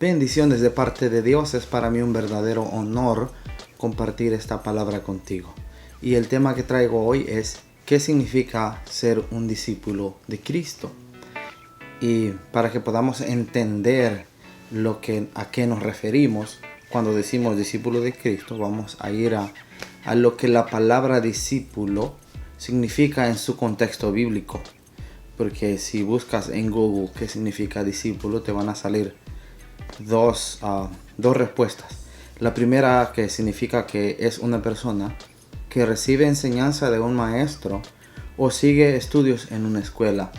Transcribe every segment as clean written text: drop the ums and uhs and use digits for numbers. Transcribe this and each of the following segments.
Bendiciones de parte de Dios. Es para mí un verdadero honor compartir esta palabra contigo. Y el tema que traigo hoy es ¿qué significa ser un discípulo de Cristo? Y para que podamos entender a qué nos referimos cuando decimos discípulo de Cristo, vamos a ir a lo que la palabra discípulo significa en su contexto bíblico. Porque si buscas en Google qué significa discípulo, te van a salir dos respuestas. La primera, que significa que es una persona que recibe enseñanza de un maestro o sigue estudios en una escuela.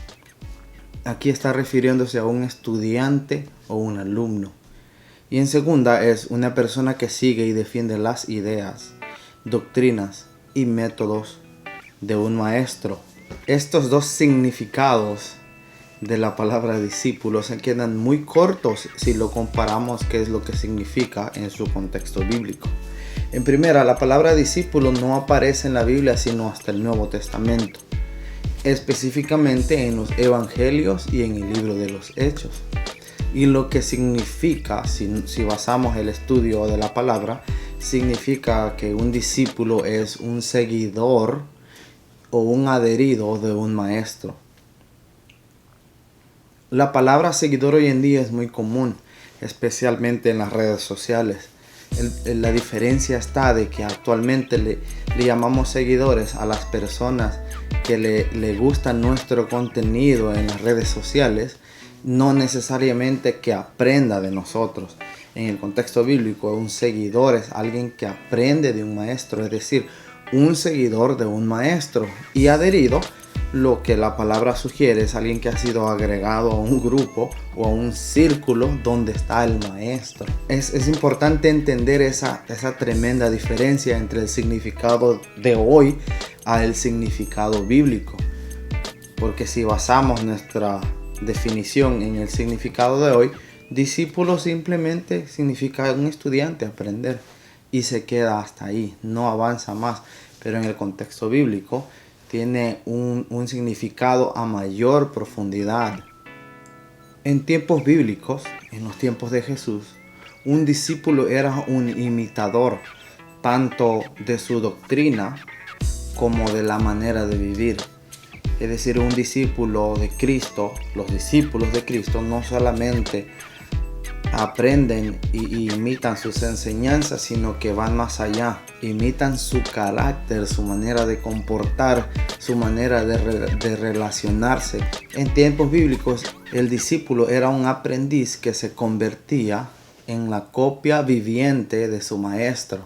Aquí está refiriéndose a un estudiante o un alumno. Y en segunda es una persona que sigue y defiende las ideas, doctrinas y métodos de un maestro. Estos dos significados de la palabra discípulo se quedan muy cortos si lo comparamos qué es lo que significa en su contexto bíblico. En primera, la palabra discípulo no aparece en la Biblia sino hasta el Nuevo Testamento, específicamente en los Evangelios y en el libro de los Hechos. Y lo que significa, si basamos el estudio de la palabra, significa que un discípulo es un seguidor o un adherido de un maestro. La palabra seguidor hoy en día es muy común, especialmente en las redes sociales. La diferencia está de que actualmente le llamamos seguidores a las personas que le gusta nuestro contenido en las redes sociales, no necesariamente que aprenda de nosotros. En el contexto bíblico, un seguidor es alguien que aprende de un maestro, es decir, un seguidor de un maestro. Y adherido, lo que la palabra sugiere, es alguien que ha sido agregado a un grupo o a un círculo donde está el maestro. Es importante entender esa tremenda diferencia entre el significado de hoy al significado bíblico. Porque si basamos nuestra definición en el significado de hoy, discípulo simplemente significa un estudiante, aprender, y se queda hasta ahí, no avanza más. Pero en el contexto bíblico tiene un significado a mayor profundidad. En tiempos bíblicos, en los tiempos de Jesús, un discípulo era un imitador tanto de su doctrina como de la manera de vivir. Es decir, un discípulo de Cristo, los discípulos de Cristo no solamente aprenden y imitan sus enseñanzas, sino que van más allá. Imitan su carácter, su manera de comportar, su manera de relacionarse. En tiempos bíblicos, el discípulo era un aprendiz que se convertía en la copia viviente de su maestro.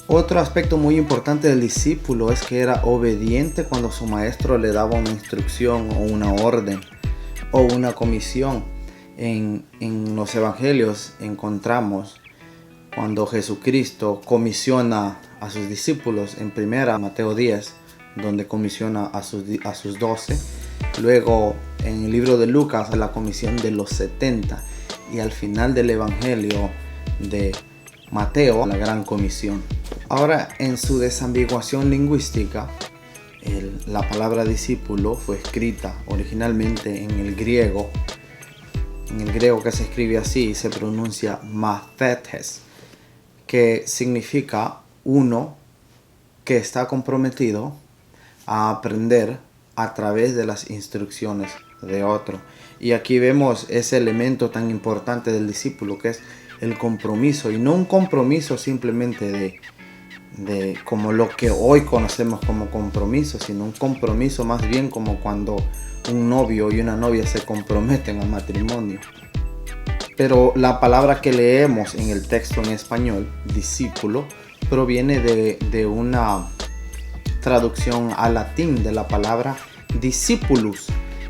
Otro aspecto muy importante del discípulo es que era obediente cuando su maestro le daba una instrucción o una orden o una comisión. En los evangelios encontramos cuando Jesucristo comisiona a sus discípulos, en primera Mateo 10, donde comisiona a sus 12. Luego en el libro de Lucas la comisión de los 70. Y al final del evangelio de Mateo, la gran comisión. Ahora, en su desambiguación lingüística, la palabra discípulo fue escrita originalmente en el griego que se escribe así y se pronuncia mathetes, que significa uno que está comprometido a aprender a través de las instrucciones de otro. Y aquí vemos ese elemento tan importante del discípulo, que es el compromiso, y no un compromiso simplemente de como lo que hoy conocemos como compromiso, sino un compromiso más bien como cuando un novio y una novia se comprometen a matrimonio. Pero la palabra que leemos en el texto en español, discípulo, proviene de una traducción al latín de la palabra discipulus,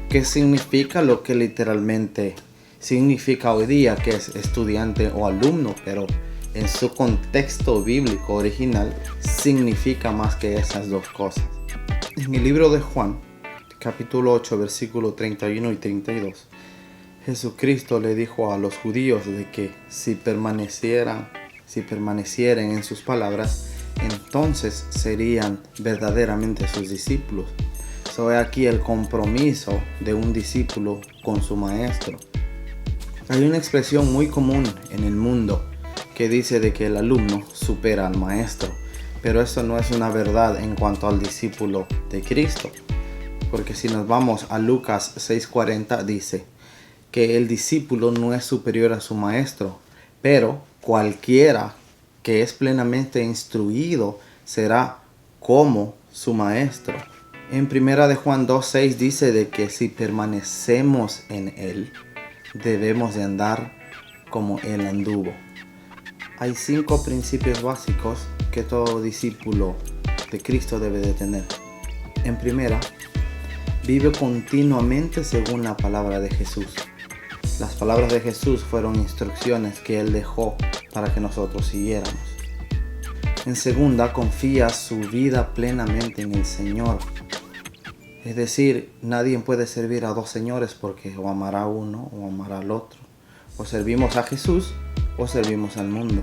que significa lo que literalmente significa hoy día, que es estudiante o alumno, pero en su contexto bíblico original significa más que esas dos cosas. En el libro de Juan, capítulo 8, versículos 31 y 32, Jesucristo le dijo a los judíos de que si permanecieran en sus palabras, entonces serían verdaderamente sus discípulos. So, aquí el compromiso de un discípulo con su maestro. Hay una expresión muy común en el mundo que dice de que el alumno supera al maestro, pero eso no es una verdad en cuanto al discípulo de Cristo, porque si nos vamos a Lucas 6:40 dice que el discípulo no es superior a su maestro, pero cualquiera que es plenamente instruido será como su maestro. En primera de Juan 2:6 dice de que si permanecemos en él, debemos de andar como él anduvo. Hay 5 principios básicos que todo discípulo de Cristo debe de tener. En primera, vive continuamente según la palabra de Jesús. Las palabras de Jesús fueron instrucciones que Él dejó para que nosotros siguiéramos. En segunda, confía su vida plenamente en el Señor. Es decir, nadie puede servir a 2 señores porque o amará a uno o amará al otro. O servimos a Jesús o servimos al mundo.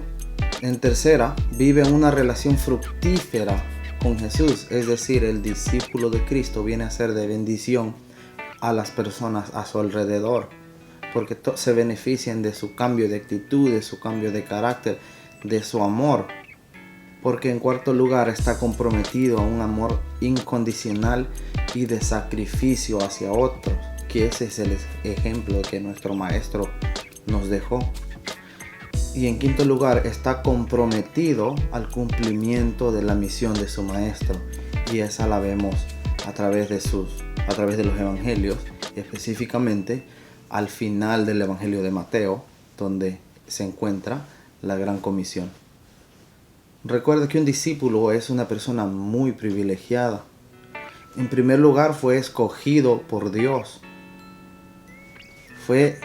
En tercera, vive una relación fructífera con Jesús. Es decir, el discípulo de Cristo viene a ser de bendición a las personas a su alrededor, porque se benefician de su cambio de actitud, de su cambio de carácter, de su amor. Porque en cuarto lugar está comprometido a un amor incondicional y de sacrificio hacia otros, que ese es el ejemplo que nuestro maestro nos dejó. Y en quinto lugar está comprometido al cumplimiento de la misión de su maestro, y esa la vemos a través de los evangelios, y específicamente al final del evangelio de Mateo, donde se encuentra la gran comisión. Recuerda que un discípulo es una persona muy privilegiada. En primer lugar, fue escogido por Dios. Fue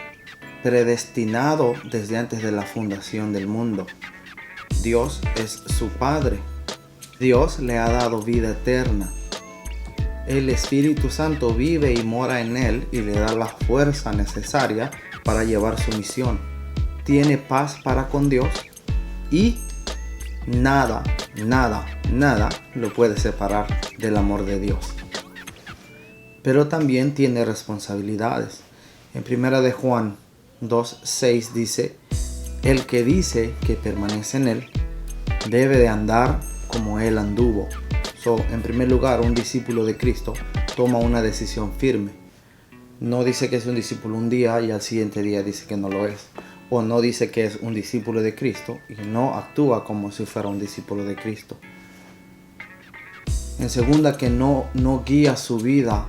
predestinado desde antes de la fundación del mundo. Dios es su Padre. Dios le ha dado vida eterna. El Espíritu Santo vive y mora en él y le da la fuerza necesaria para llevar su misión. Tiene paz para con Dios y nada lo puede separar del amor de Dios. Pero también tiene responsabilidades. En primera de Juan 2:6 dice: el que dice que permanece en él debe de andar como él anduvo. En primer lugar, un discípulo de Cristo toma una decisión firme. No dice que es un discípulo un día y al siguiente día dice que no lo es. O no dice que es un discípulo de Cristo y no actúa como si fuera un discípulo de Cristo. En segunda, que no guía su vida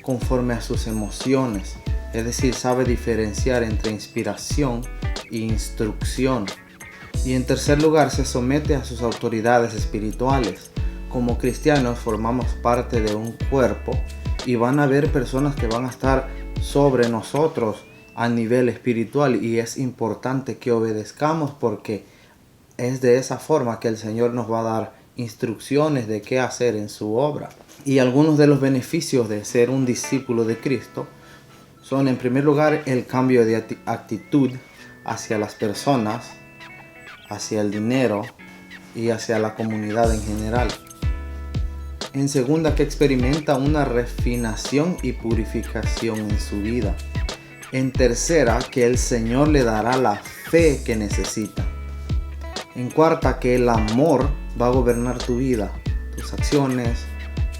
conforme a sus emociones. Es decir, sabe diferenciar entre inspiración e instrucción. Y en tercer lugar, se somete a sus autoridades espirituales. Como cristianos formamos parte de un cuerpo y van a haber personas que van a estar sobre nosotros a nivel espiritual, y es importante que obedezcamos porque es de esa forma que el Señor nos va a dar instrucciones de qué hacer en su obra. Y algunos de los beneficios de ser un discípulo de Cristo son, en primer lugar, el cambio de actitud hacia las personas, hacia el dinero y hacia la comunidad en general. En segunda, que experimenta una refinación y purificación en su vida. En tercera, que el Señor le dará la fe que necesita. En cuarta, que el amor va a gobernar tu vida, tus acciones,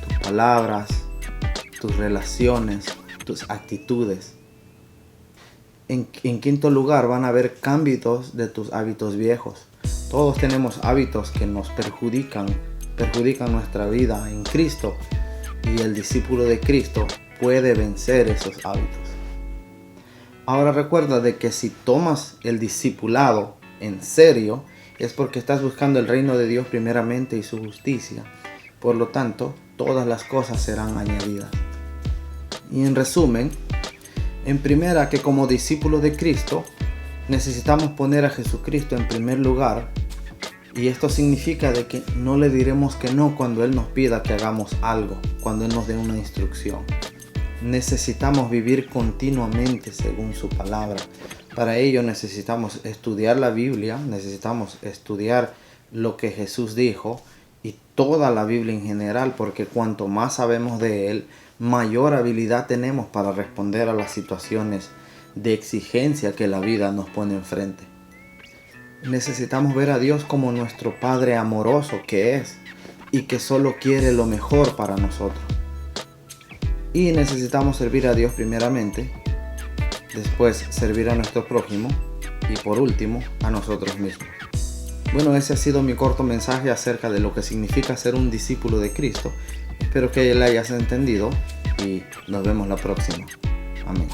tus palabras, tus relaciones, tus actitudes. En quinto lugar, van a haber cambios de tus hábitos viejos. Todos tenemos hábitos que nos perjudican nuestra vida en Cristo, y el discípulo de Cristo puede vencer esos hábitos. Ahora recuerda de que si tomas el discipulado en serio, es porque estás buscando el reino de Dios primeramente y su justicia. Por lo tanto, todas las cosas serán añadidas. Y en resumen, en primera, que como discípulos de Cristo necesitamos poner a Jesucristo en primer lugar. Y esto significa de que no le diremos que no cuando Él nos pida que hagamos algo, cuando Él nos dé una instrucción. Necesitamos vivir continuamente según su palabra. Para ello necesitamos estudiar la Biblia, necesitamos estudiar lo que Jesús dijo y toda la Biblia en general, porque cuanto más sabemos de Él, mayor habilidad tenemos para responder a las situaciones de exigencia que la vida nos pone enfrente. Necesitamos ver a Dios como nuestro Padre amoroso que es y que solo quiere lo mejor para nosotros. Y necesitamos servir a Dios primeramente, después servir a nuestro prójimo y por último a nosotros mismos. Bueno, ese ha sido mi corto mensaje acerca de lo que significa ser un discípulo de Cristo. Espero que lo hayas entendido y nos vemos la próxima. Amén.